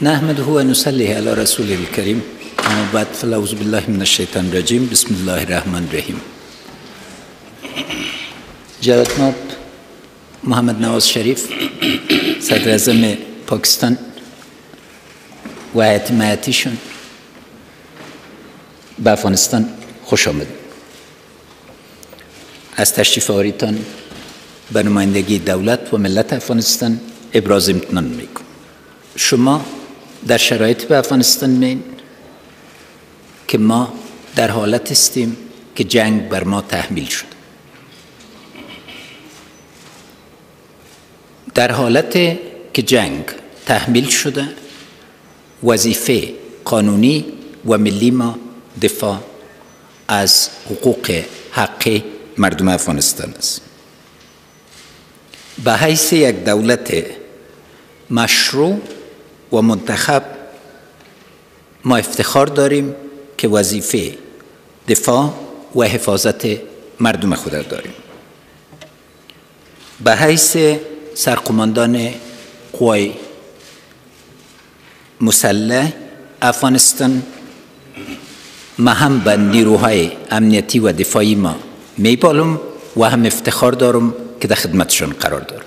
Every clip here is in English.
نحمده و نصلی علی رسول الکریم. اما بعد فاعوذ بالله من الشیطان الرجیم. بسم الله الرحمن الرحیم. جناب محمد نواز شریف صدر اعظم پاکستان و هیئت مهیتیشون به افغانستان خوش آمد. از تشریف آوریتان به نمایندگی دولت و ملت افغانستان ابراز امتنان میکنم. شما در شرایط به افغانستان می‌آیید که ما در حالت هستیم که جنگ بر ما تحمیل شده. در حالت که جنگ تحمیل شده، وظیفه قانونی و ملی ما دفاع از حقوق حقی مردم افغانستان است. به حیث یک دولت مشروع و منتخب ما افتخار داریم که وظیفه دفاع و حفاظت مردم خود را داریم. به حیث سرقماندان قوای مسلح افغانستان ما هم به نیروهای امنیتی و دفاعی ما میبالم و هم افتخار دارم که در خدمتشان قرار دارم.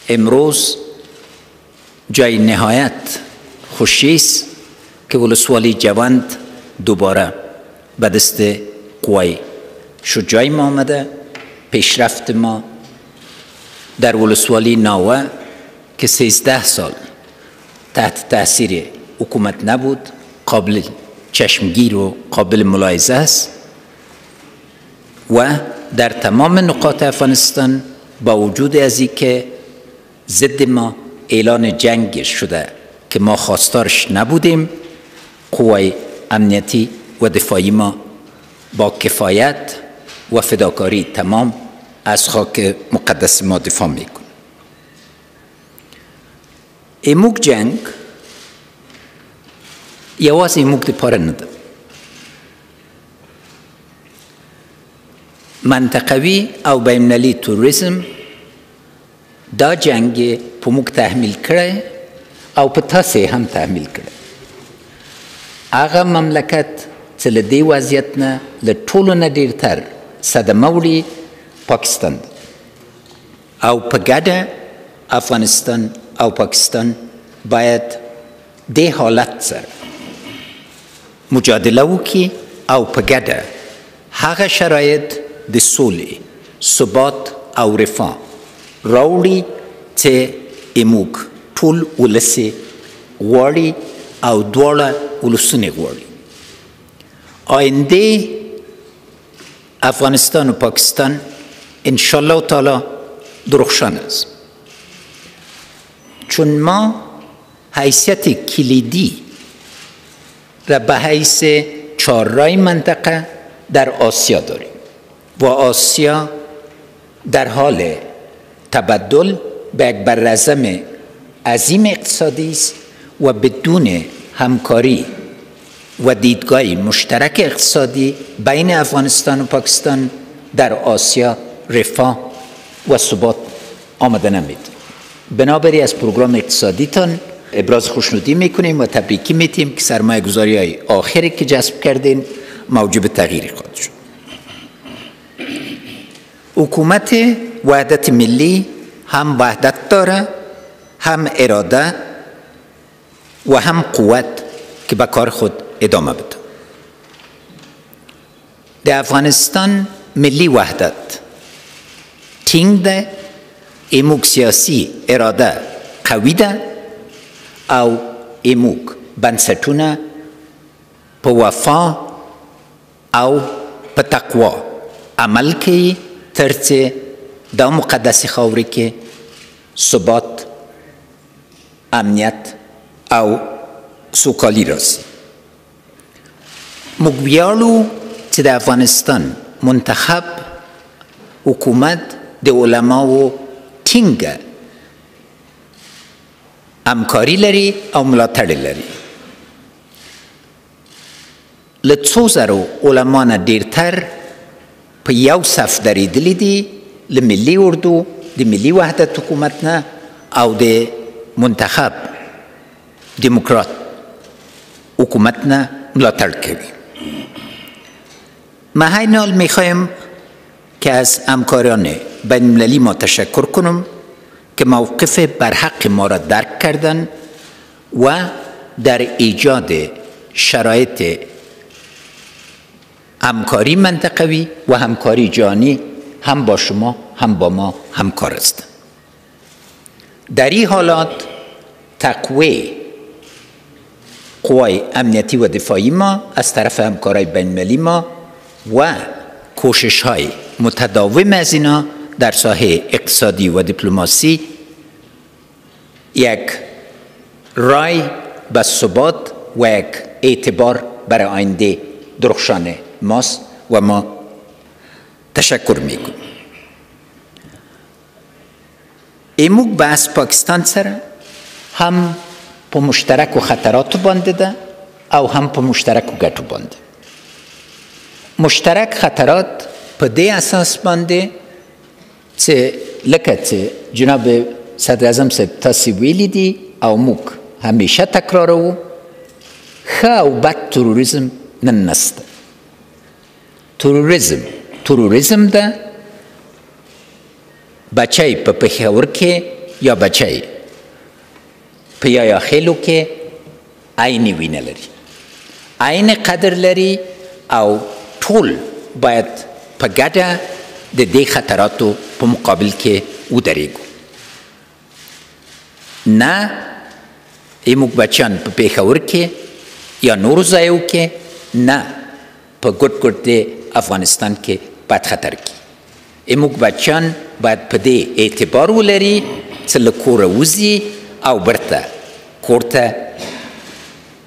امروز جای نهایت خوشی است که ولسوالی جوند دوباره به دست قوای شجاعی ما آمده. پیشرفت ما در ولسوالی ناوه که 13 سال تحت تاثیر حکومت نبود، قابل چشمگیر و قابل ملاحظه است و در تمام نقاط افغانستان با وجود از اینکه ضد ما اعلان جنگ شده که ما خواستارش نبودیم، قوای امنیتی و دفاعی ما با کفایت و فداکاری تمام از خاک مقدس ما دفاع میکن. ایموک جنگ یواز ایموک دی پاره نده. منطقوی او بین‌المللی توریسم دا جنگ په موږ تحمیل کړی او په تاسې هم تحمیل کړی. هغه مملکت چې له دې وضعیت نه له ټولو نه ډېرتر صدمه وړي پاکستان ده او په ګډه افغانستان او پاکستان باید دې حالت سره مجادله وکړي او په ګډه هغه شرایط د سولې، ثبات او رفاه راوړي چې ایموک ټول ولسي غواړي او دواړه ولسونه غواړي. آینده افغانستان و پاکستان انشالله تعالی درخشان است، چون ما حیثیت کلیدی را به حیث چهارراه منطقه در آسیا داریم و آسیا در حال تبدل به یک بررزم عظیم اقتصادی است و بدون همکاری و دیدگاه مشترک اقتصادی بین افغانستان و پاکستان در آسیا رفاه و ثبات آمده نمید. بنابراین از پروگرام اقتصادیتان ابراز خوشنودی میکنیم و تبریکی میتیم که سرمایه گذاری های آخری که جذب کردین موجب تغییر خواهد شد. حکومت وحدت ملی هم وحدت داره، هم اراده و هم قوت که به کار خود ادامه بده. در افغانستان ملی وحدت تینگ ده، ایموک سیاسی اراده قوی ده او ایموک بنسټونه په وفا او په تقوا عمل کوي ترڅو دا مقدس خاورې کې ثبات، امنیت او سوکالي راسي. موږ ویاړو چې د افغانستان منتخب حکومت د علماو ټینګه همکاري لري او ملاتړ لري. له 2000 علما نه ډېرتر په یو صف درېدلي دي له ملي اردو د ملي وحدت حکومت نه او د منتخب دموکرات حکومتنا ملاتړ کوي. ما همین حال میخوایم که از همکاران بین المللی ما تشکر کنم که موقف برحق ما را درک کردن و در ایجاد شرایط همکاری منطقوی و همکاری جهانی هم با شما هم با ما همکار هستند. در این حالات تقویت قوای امنیتی و دفاعی ما از طرف همکارای بین المللی ما و کوشش های متداوم از اینا در ساحه اقتصادی و دیپلماسی یک رای به ثبات و یک اعتبار برای آینده درخشان ماست و ما تشکر میکنیم. ایموک بحث پاکستان سره هم په مشترک و خطرات بانده ده او هم په مشترک و گټو بانده. مشترک خطرات په دې اساس باندې چې لکه چې جناب صدر اعظم صاحب تاسو ویلي دي او موږ همیشه تکراروو، ښه او بد تروریزم نن نسته. تروریزم ده بچه په پېښور کې یا بچه په یا خیلو کې عیني وینه لري، عین قدر لري او ټول باید په ګډه د دې خطراتو په مقابل کې ودرېږو. نه ایموږ بچیان په پېښور کې یا نورو ځایو کې، نه په ګډ افغانستان کې بد خطر کې. ایموږ بچیان باید په دې اعتبار ولري چې له کوره وځي او برته کور ته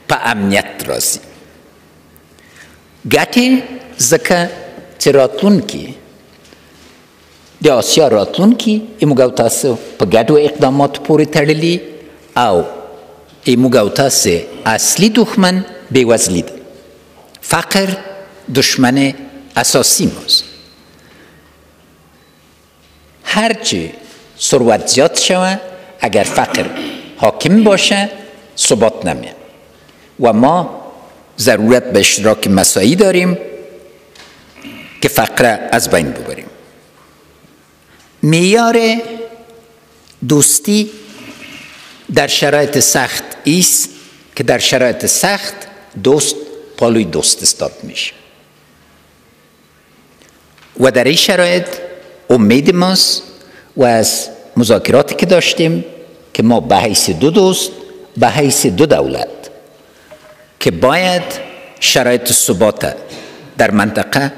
په امنیت راځي. ګټې ځکه چې راتلونکي د آسیا راتلونکي ایموږ او تاسو په ګډو اقداماتو پورې تړلي او ایموږ او تاسو اصلي دښمن بېوزلي ده. فقر دشمن اساسی ماست. هرچی ثروت زیاد شوه اگر فقر حاکم باشه ثبات نمیاد و ما ضرورت به اشتراک مساعی داریم که فقر از بین ببریم. معیار دوستی در شرایط سخت است که در شرایط سخت دوست پالوی دوست استاد میشه و در این شرایط امید ماست و از مذاکراتی که داشتیم که ما به حیث دو دوست به حیث دو دولت که باید شرایط ثبات در منطقه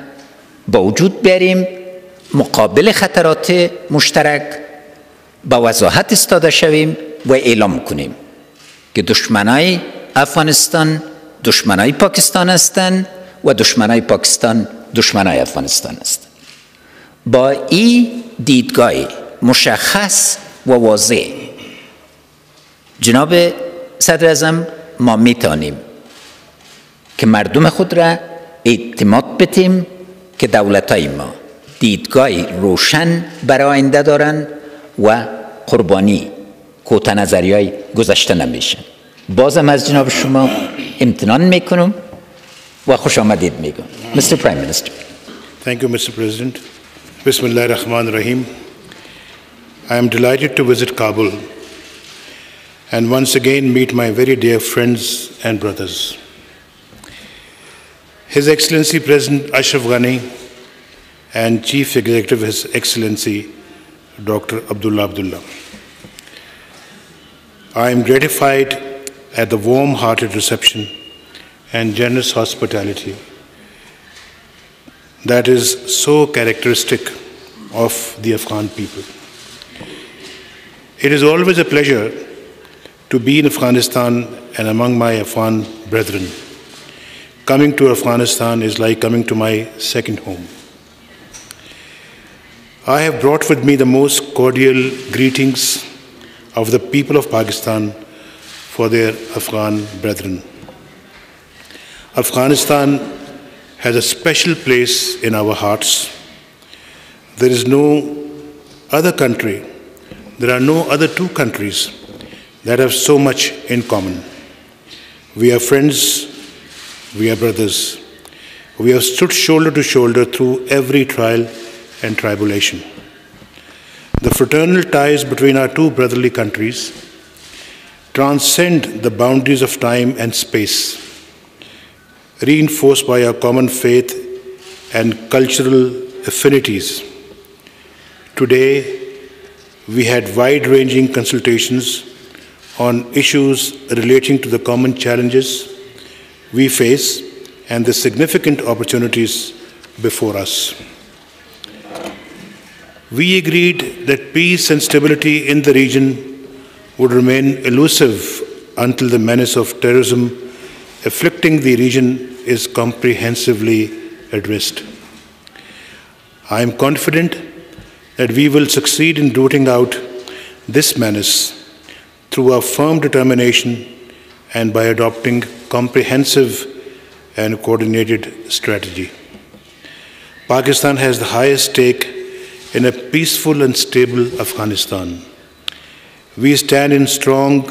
با وجود بیاریم مقابل خطرات مشترک با وضاحت استاده شویم و اعلام کنیم که دشمنای افغانستان دشمنای پاکستان هستند و دشمنای پاکستان دشمنای افغانستان هستند. با این دیدگاه مشخص و واضح جناب صدر اعظم ما میتونیم که مردم خود را اعتماد بدیم که دولتای ما دیدگاه روشن برای آینده دارند و قربانی کوته نظریای گذشته نمیشن. بازم از جناب شما امتنان میکنم و خوش آمدید میگم. Mr. Prime Minister. Thank you, Mr. President. Bismillah ar-Rahman ar-Rahim. I am delighted to visit Kabul and once again meet my very dear friends and brothers. His Excellency President Ashraf Ghani and Chief Executive His Excellency Dr. Abdullah Abdullah. I am gratified at the warm-hearted reception and generous hospitality that is so characteristic of the Afghan people. It is always a pleasure to be in Afghanistan and among my Afghan brethren. Coming to Afghanistan is like coming to my second home. I have brought with me the most cordial greetings of the people of Pakistan for their Afghan brethren. Afghanistan has a special place in our hearts. There is no other country, there are no other two countries that have so much in common. We are friends, we are brothers. We have stood shoulder to shoulder through every trial and tribulation. The fraternal ties between our two brotherly countries transcend the boundaries of time and space, reinforced by our common faith and cultural affinities. Today, we had wide-ranging consultations on issues relating to the common challenges we face and the significant opportunities before us. We agreed that peace and stability in the region would remain elusive until the menace of terrorism afflicting the region is comprehensively addressed. I am confident that we will succeed in rooting out this menace through our firm determination and by adopting comprehensive and coordinated strategy. Pakistan has the highest stake in a peaceful and stable Afghanistan. We stand in strong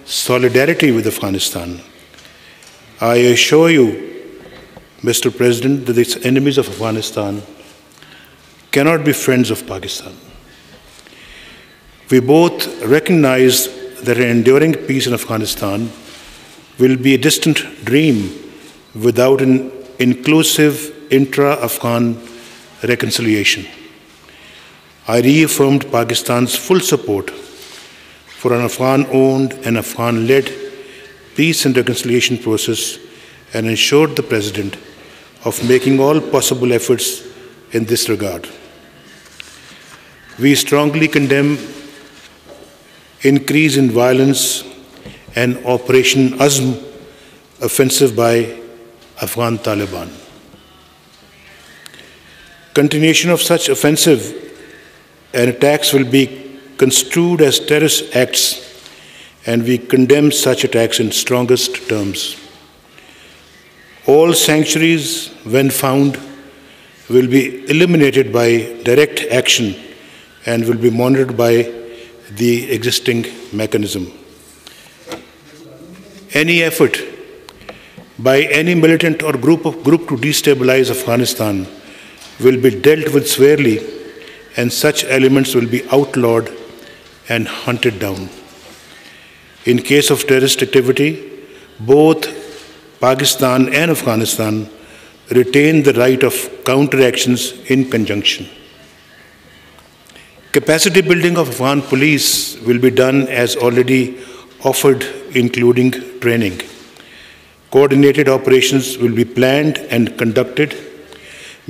solidarity with Afghanistan. I assure you, Mr. President, that the enemies of Afghanistan cannot be friends of Pakistan. We both recognize that an enduring peace in Afghanistan will be a distant dream without an inclusive intra-Afghan reconciliation. I reaffirmed Pakistan's full support for an Afghan-owned and Afghan-led peace and reconciliation process and assured the President of making all possible efforts in this regard. We strongly condemn increase in violence and Operation Azm offensive by Afghan Taliban. Continuation of such offensive and attacks will be construed as terrorist acts, and we condemn such attacks in strongest terms. All sanctuaries, when found, will be eliminated by direct action and will be monitored by the existing mechanism. Any effort by any militant or group to destabilize Afghanistan will be dealt with severely, and such elements will be outlawed and hunted down. In case of terrorist activity, both Pakistan and Afghanistan retain the right of counteractions in conjunction. Capacity building of Afghan police will be done as already offered, including training. Coordinated operations will be planned and conducted on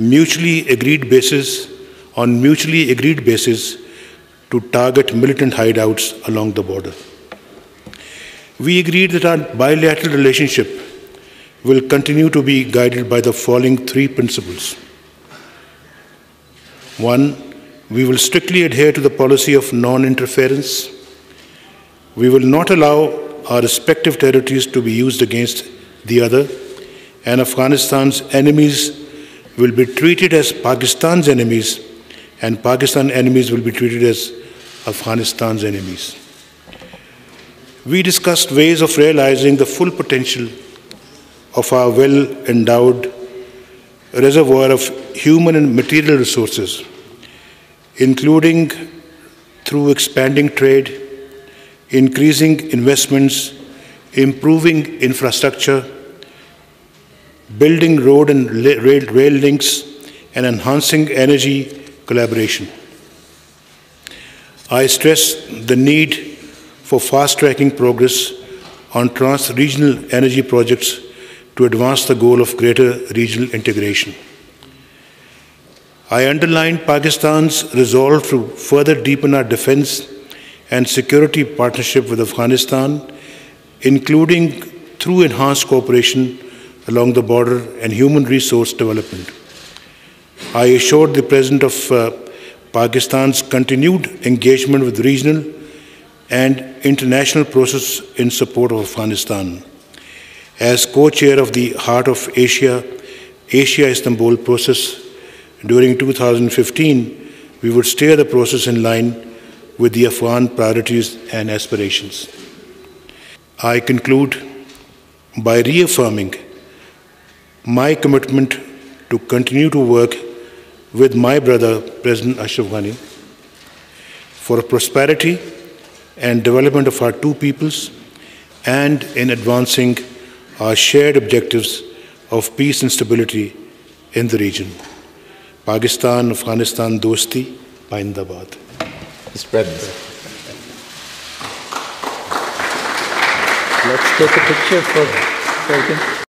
mutually agreed basis to target militant hideouts along the border. We agreed that our bilateral relationship will continue to be guided by the following three principles. One, we will strictly adhere to the policy of non-interference. We will not allow our respective territories to be used against the other, and Afghanistan's enemies will be treated as Pakistan's enemies, and Pakistan enemies will be treated as Afghanistan's enemies. We discussed ways of realizing the full potential of our well-endowed reservoir of human and material resources, including through expanding trade, increasing investments, improving infrastructure, building road and rail links, and enhancing energy collaboration. I stress the need for fast-tracking progress on trans-regional energy projects to advance the goal of greater regional integration. I underlined Pakistan's resolve to further deepen our defense and security partnership with Afghanistan, including through enhanced cooperation along the border and human resource development. I assured the President of Pakistan's continued engagement with regional and international process in support of Afghanistan. As co-chair of the Heart of Asia Istanbul process during 2015, we would steer the process in line with the Afghan priorities and aspirations. I conclude by reaffirming my commitment to continue to work with my brother, President Ashraf Ghani, for prosperity and development of our two peoples and in advancing our shared objectives of peace and stability in the region. Pakistan, Afghanistan, Dosti, Paindabad. Mr. President. Let's take a picture for President.